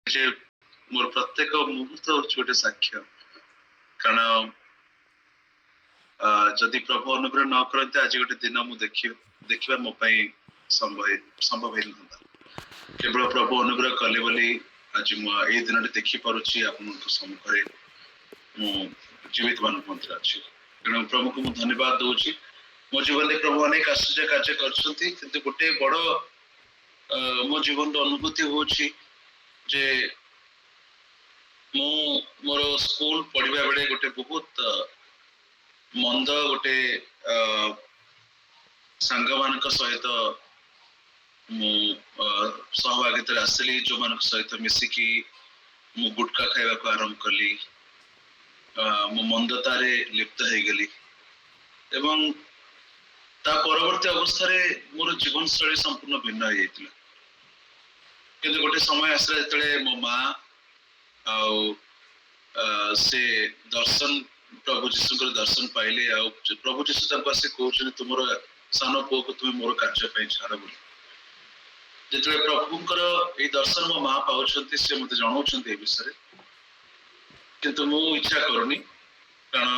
যে ମୋର ପ୍ରତ୍ୟେକ ମୁହୂର୍ତ୍ତ ହଉଛି ଗୋଟେ ସାକ୍ଷ୍ୟ। କାରଣ ଯଦି ପ୍ରଭୁ ଅନୁଗ୍ରହ ନ କରନ୍ତି ଆଜି ଗୋଟେ ଦିନ ମୁଁ ଦେଖିବା ମୋ ପାଇଁ ସମ୍ଭବ ହେଇନଥାନ୍ତା। କେବଳ ପ୍ରଭୁ ଅନୁଗ୍ରହ କଲେ ବୋଲି ଆଜି ମୁଁ ଏଇ ଦିନଟି ଦେଖିପାରୁଛି ଆପଣଙ୍କ ସମ୍ମୁଖରେ ମୁଁ ଜୀବିତ ମାନଙ୍କ ମଧ୍ୟରେ ଅଛି। ତେଣୁ ପ୍ରଭୁଙ୍କୁ ମୁଁ ଧନ୍ୟବାଦ ଦଉଛି। ମୋ ଜୀବନରେ ପ୍ରଭୁ ଅନେକ ଆଶ୍ଚର୍ଯ୍ୟ କାର୍ଯ୍ୟ କରିଛନ୍ତି, କିନ୍ତୁ ଗୋଟେ ବଡ ମୋ ଜୀବନର ଅନୁଭୂତି ହଉଛି ଯେ ମୁଁ ମୋର ସ୍କୁଲ ପଢିବା ବେଳେ ଗୋଟେ ବହୁତ ମନ୍ଦ ଗୋଟେ ସାଙ୍ଗମାନଙ୍କ ସହିତ ମୁଁ ସହଭାଗିତାରେ ଆସିଲି, ଯୋଉମାନଙ୍କ ସହିତ ମିଶିକି ମୁଁ ଗୁଟକା ଖାଇବାକୁ ଆରମ୍ଭ କଲି, ମୁଁ ମନ୍ଦତାରେ ଲିପ୍ତ ହେଇଗଲି ଏବଂ ତା ପରବର୍ତ୍ତୀ ଅବସ୍ଥାରେ ମୋର ଜୀବନଶୈଳୀ ସମ୍ପୂର୍ଣ୍ଣ ଭିନ୍ନ ହେଇଯାଇଥିଲା। କିନ୍ତୁ ଗୋଟେ ସମୟ ଆସିଲା ଯେତେବେଳେ ମୋ ମା ଆଉ ସେ ଦର୍ଶନ ପ୍ରଭୁ ଯୀଶୁଙ୍କର ଦର୍ଶନ ପାଇଲେ, ଆଉ ପ୍ରଭୁ ଯୀଶୁ ତାଙ୍କୁ ଆସି କହୁଛନ୍ତି ତୁମର ସାନ ପୁଅକୁ ତୁମେ ମୋର କାର୍ଯ୍ୟ ପାଇଁ ଛାଡ ବୋଲି। ଯେତେବେଳେ ପ୍ରଭୁଙ୍କର ଏଇ ଦର୍ଶନ ମୋ ମା ପାଉଛନ୍ତି, ସେ ମତେ ଜଣାଉଛନ୍ତି ଏ ବିଷୟରେ, କିନ୍ତୁ ମୁଁ ଇଚ୍ଛା କରୁନି। କାରଣ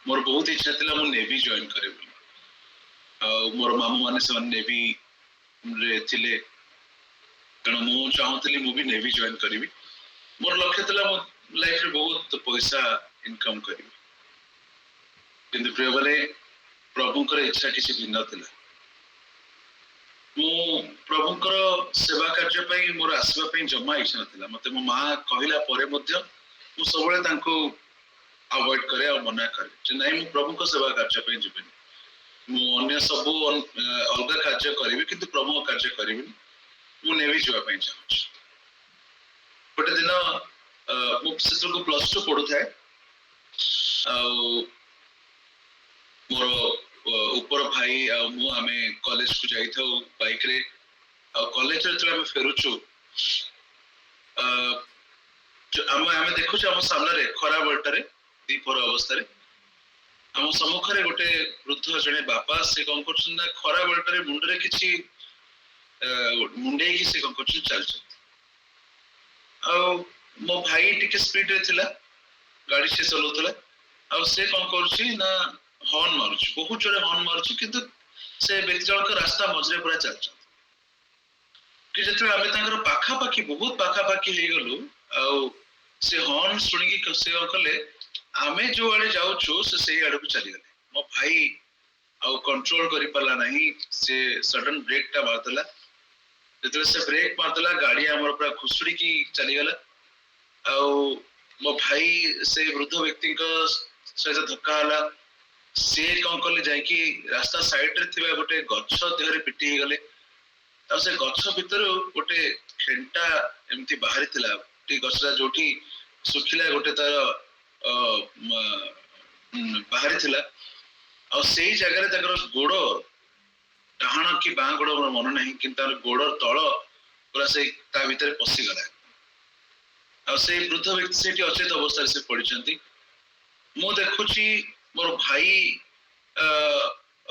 ମୋର ବହୁତ ଇଚ୍ଛା ଥିଲା ମୁଁ ନେଭି ଜଏନ୍ କରେ ବୋଲି, ଆଉ ମୋର ମାମୁଁ ମାନେ ସେମାନେ ନେଭି ରେ ଥିଲେ, ତେଣୁ ମୁଁ ଚାହୁଁଥିଲି ମୁଁ ବି ନେଭି ଜଏନ୍ କରିବି। ମୋର ଲକ୍ଷ୍ୟ ଥିଲା ମୋ ଲାଇଫରେ ବହୁତ ପଇସା ଇନକମ କରିବି, କିନ୍ତୁ ପ୍ରିୟମାନେ ପ୍ରଭୁଙ୍କର ଇଚ୍ଛା କିଛି ଭିନ୍ନ ଥିଲା। ମୁଁ ପ୍ରଭୁଙ୍କର ସେବା କାର୍ଯ୍ୟ ପାଇଁ ମୋର ଆସିବା ପାଇଁ ଜମା ଇଚ୍ଛା ନଥିଲା। ମତେ ମୋ ମା କହିଲା ପରେ ମଧ୍ୟ ମୁଁ ସବୁବେଳେ ତାଙ୍କୁ ଆଭଏଡ କରେ ଆଉ ମନା କରେ ଯେ ନାଇଁ ମୁଁ ପ୍ରଭୁଙ୍କ ସେବା କାର୍ଯ୍ୟ ପାଇଁ ଯିବିନି, ମୁଁ ଅନ୍ୟ ସବୁ ଅଲଗା କାର୍ଯ୍ୟ କରିବି କିନ୍ତୁ ପ୍ରଭୁଙ୍କ କାର୍ଯ୍ୟ କରିବିନି, ମୁଁ ନେଭି ଯିବା ପାଇଁ ଚାହୁଁଛି। ଗୋଟେ ଦିନ ମୁଁ ସେତେବେଳକୁ +2 ପଢୁଥାଏ, ଆଉ ମୋର ଉପର ଭାଇ ଆଉ ମୁଁ ଆମେ କଲେଜକୁ ଯାଇଥାଉ ବାଇକରେ, ଆଉ କଲେଜରେ ଯେତେବେଳେ ଆମେ ଫେରୁଛୁ ଆମେ ଦେଖୁଛୁ ଆମ ସାମ୍ନାରେ ଖରା ବେଳଟାରେ ଦ୍ୱିପହର ଅବସ୍ଥାରେ ଆମ ସମ୍ମୁଖରେ ଗୋଟେ ବୃଦ୍ଧ ଜଣେ ବାପା, ସେ କଣ କରୁଛନ୍ତି ନା ଖରା ବେଳଟାରେ ମୁଣ୍ଡରେ କିଛି ମୁଣ୍ଡେଇକି ସେ କଣ କରୁଛନ୍ତି ଚାଲିଛନ୍ତି। ଆଉ ମୋ ଭାଇ ଟିକେ ସ୍ପିଡରେ ଥିଲା, ଗାଡି ସେ ଚଲାଉଥିଲା, ଆଉ ସେ କଣ କରୁଛି ନା ହର୍ନ ମାରୁଛି, ବହୁତ ଜୋରେ ହର୍ନ ମାରୁଛି, କିନ୍ତୁ ସେ ବ୍ୟକ୍ତି ଜଣକ ରାସ୍ତା ମଝିରେ ପୁରା ଚାଲିଛନ୍ତି। କି ଯେତେବେଳେ ଆମେ ତାଙ୍କର ପାଖାପାଖି ବହୁତ ପାଖାପାଖି ହେଇଗଲୁ, ଆଉ ସେ ହର୍ନ ଶୁଣିକି ସେ କଣ କଲେ, ଆମେ ଯୋଉ ଆଡେ ଯାଉଛୁ ସେ ସେଇ ଆଡକୁ ଚାଲିଗଲେ। ମୋ ଭାଇ ଆଉ କଣ୍ଟ୍ରୋଲ କରିପାରିଲା ନାହିଁ, ସେ ସଡନ ବ୍ରେକ୍ ଟା ମାରିଦେଲା। ଯେତେବେଳେ ସେ ବ୍ରେକ୍ ମାରିଦେଲା, ଗାଡି ଆମର ପୁରା ଘୁଷୁଡିକି ଚାଲିଗଲା, ଆଉ ମୋ ଭାଇ ସେ ବୃଦ୍ଧ ବ୍ୟକ୍ତିଙ୍କ ସହିତ ଧକ୍କା ହେଲା। ସେ କଣ କଲେ, ଯାଇକି ରାସ୍ତା ସାଇଡରେ ଥିବା ଗୋଟେ ଗଛ ଦେହରେ ପିଟି ହେଇଗଲେ, ଆଉ ସେ ଗଛ ଭିତରୁ ଗୋଟେ ଖେଣ୍ଟା ଏମିତି ବାହାରିଥିଲା, ଗଛଟା ଯୋଉଠି ଶୁଖିଲା ଗୋଟେ ତାର ବାହାରିଥିଲା, ଆଉ ସେଇ ଜାଗାରେ ତାଙ୍କର ଗୋଡ ଡାହାଣ କି ବାଁ ଗୋଡ ମୋର ମନେ ନାହିଁ, କିନ୍ତୁ ତାର ଗୋଡ ତଳ ପୁରା ସେଇ ତା ଭିତରେ ପଶିଗଲା, ଆଉ ସେଇ ବୃଦ୍ଧ ବ୍ୟକ୍ତି ସେଇଠି ଅଚେତ ଅବସ୍ଥାରେ ସେ ପଡିଛନ୍ତି। ମୁଁ ଦେଖୁଛି ମୋର ଭାଇ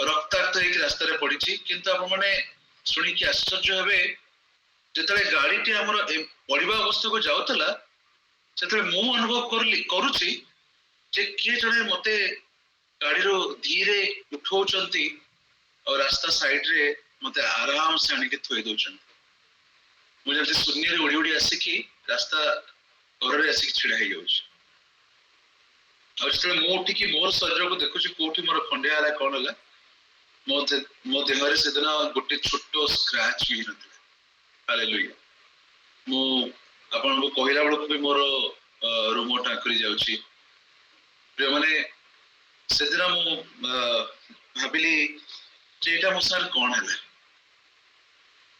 ରକ୍ତାକ୍ତ ହେଇକି ରାସ୍ତାରେ ପଡିଛି, କିନ୍ତୁ ଆପଣ ମାନେ ଶୁଣିକି ଆଶ୍ଚର୍ଯ୍ୟ ହେବେ, ଯେତେବେଳେ ଗାଡିଟି ଆମର ପଡିବା ଅବସ୍ଥାକୁ ଯାଉଥିଲା, ସେତେବେଳେ ମୁଁ ଅନୁଭବ କରୁଛି ଯେ କିଏ ଜଣେ ମତେ ଗାଡିରୁ ଧୀରେ ଉଠଉଛନ୍ତି ଆଉ ରାସ୍ତା ସାଇଡରେ ମତେ ଆରାମ ସେ ଆଣିକି ଥୋଇ ଦଉଛନ୍ତି। ମୁଁ ଯେମିତି ଶୂନ୍ୟରେ ଉଡି ଉଡି ଆସିକି ରାସ୍ତା ଘରରେ ଆସିକି ଛିଡା ହେଇଯାଉଛି। ଆଉ ଯେତେବେଳେ ମୁଁ ଉଠିକି ମୋର ଶରୀରକୁ ଦେଖୁଛି କୋଉଠି ମୋର ଖଣ୍ଡିଆ ହେଲା କଣ ହେଲା, ମୋ ଦେହରେ ସେଦିନ ଗୋଟେ ଛୋଟ ସ୍କ୍ରାଚ ବି ନଥିଲା। ହାଲେଲୁୟା। ମୁଁ ଆପଣଙ୍କୁ କହିଲା ବେଳକୁ ବି ମୋର ରୁମ ଟାଙ୍କୁରି ଯାଉଛି। ମାନେ ସେଦିନ ମୁଁ ଭାବିଲି ଯେ ଏଇଟା ମୋ ସାଙ୍ଗରେ କଣ ହେଲା।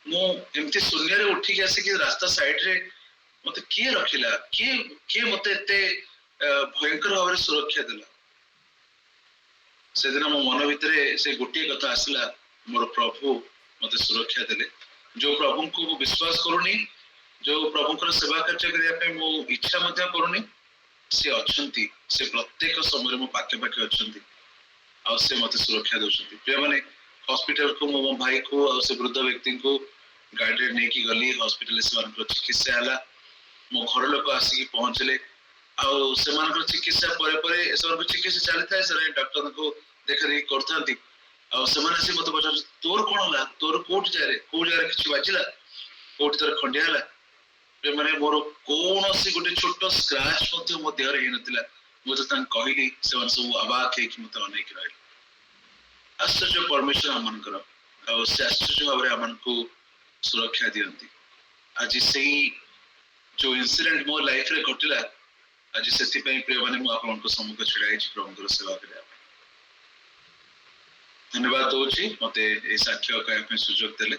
ମୁଁ ଏମିତି ଶୂନ୍ୟରେ ଉଠିକି ଆସିକି ରାସ୍ତା ସାଇଡରେ ମତେ କିଏ ରଖିଲା, କିଏ ମତେ ଏତେ ଭୟଙ୍କର ଭାବରେ ସୁରକ୍ଷା ଦେଲା। ସେଦିନ ମୋ ମନ ଭିତରେ ସେ ଗୋଟିଏ କଥା ଆସିଲା, ମୋର ପ୍ରଭୁ ମତେ ସୁରକ୍ଷା ଦେଲେ। ଯୋଉ ପ୍ରଭୁଙ୍କୁ ମୁଁ ବିଶ୍ୱାସ କରୁନି, ଯୋଉ ପ୍ରଭୁଙ୍କର ସେବା କାର୍ଯ୍ୟ କରିବା ପାଇଁ ମୁଁ ଇଚ୍ଛା ମଧ୍ୟ କରୁନି, ସେ ଅଛନ୍ତି, ସେ ପ୍ରତ୍ୟେକ ସମୟରେ ମୋ ପାଖେ ପାଖେ ଅଛନ୍ତି, ଆଉ ସେ ମତେ ସୁରକ୍ଷା ଦଉଛନ୍ତି। ପ୍ରିୟମାନେ, ହସ୍ପିଟାଲକୁ ମୁଁ ମୋ ଭାଇକୁ ଆଉ ସେ ବୃଦ୍ଧ ବ୍ୟକ୍ତିଙ୍କୁ गाड़ी रे नेकी गली हॉस्पिटल से चिकित्सा है मो घर लोक आसिक पहुंचले आउ से चिकित्सा चिकित्सा चली था से डॉक्टर को देखा देखी करते मत पचार तोर कौन है तोर कोट जाए किसी बाजिला कोट तोर खंडिया है माने मोर कौन सी गोटे छोट स्क्रैच मो देह नथिला मुझे कहली से सब अबाक है मत अनेक रही आश्चर्य परमेश्वर आमनकर से आश्चर्य भाव में आमको सुरक्षा दियंती आज से जो इंसिडेंट मो लाइफ रे घटिला आज से प्रिय माने मु आपनको सम्मुख छिड़ा प्रभुଙ୍କର सेवा करबा धन्यवाद दूची मते ए साक्ष्य कहबा सुযোগ देले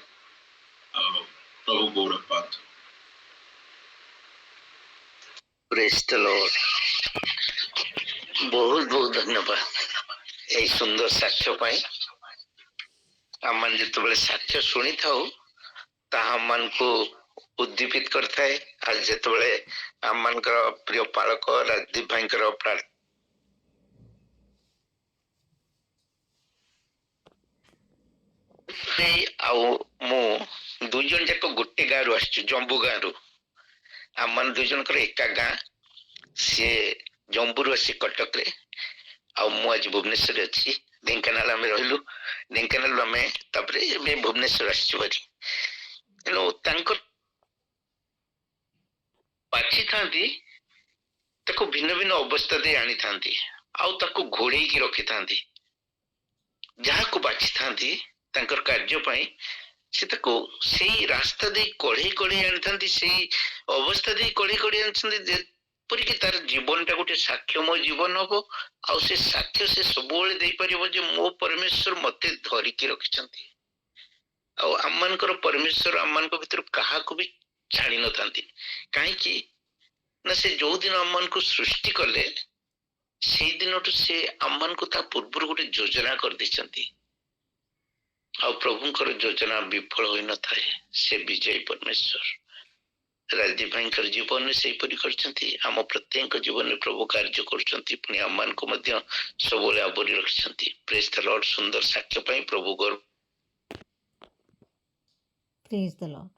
प्रभु गौरव पात प्रेज द लॉर्ड बहुत बहुत धन्यवाद ए सुंदर साक्ष्य पाई आमन जिते साक्ष्य शुणी था आम को उद्दीपित करता है आज जिते आम प्रिय पालक राजदीप भाई प्रार्थना दुई जन जाक गोटे गाँव रु आसचु जम्बू गाँव रु आम मान दुई जन एका गाँ सी जम्बू रु आसी कटक रे आज भुवनेश्वर अच्छी ढेंकानाल आम रहिलु ढेंकानाल आम भुवनेश्वर आसचुरी तेणु बाछी था भिन्न भिन्न अवस्था दे आनी था घोड़े रखी था जहाँ को बाछी था कार्य से से रास्ता दे कढ़े कढ़े आनी से अवस्था दे कढ़े कढ़े आनी तार जीवन टा गोटे साक्ष्यमय जीवन हम से साक्ष्य से सब दे पार मो परमेश्वर मत धरिकी रखिंट आम परमेश्वर आम भर क्या भी छाड़ी न था कहीं ना से जो दिन आम को सृष्टि कले से दिन से आम को पूर्व गोटे योजना कर देछंती प्रभुंकर योजना विफल हो न था से विजय परमेश्वर राजदीप भाई जीवन में से आम प्रत्येक जीवन में प्रभु कार्य कर आम को सब आवरी रखिंट प्रेज द लॉर्ड सुंदर साक्ष्य प्रभु गौरव प्रेज द लॉर्ड।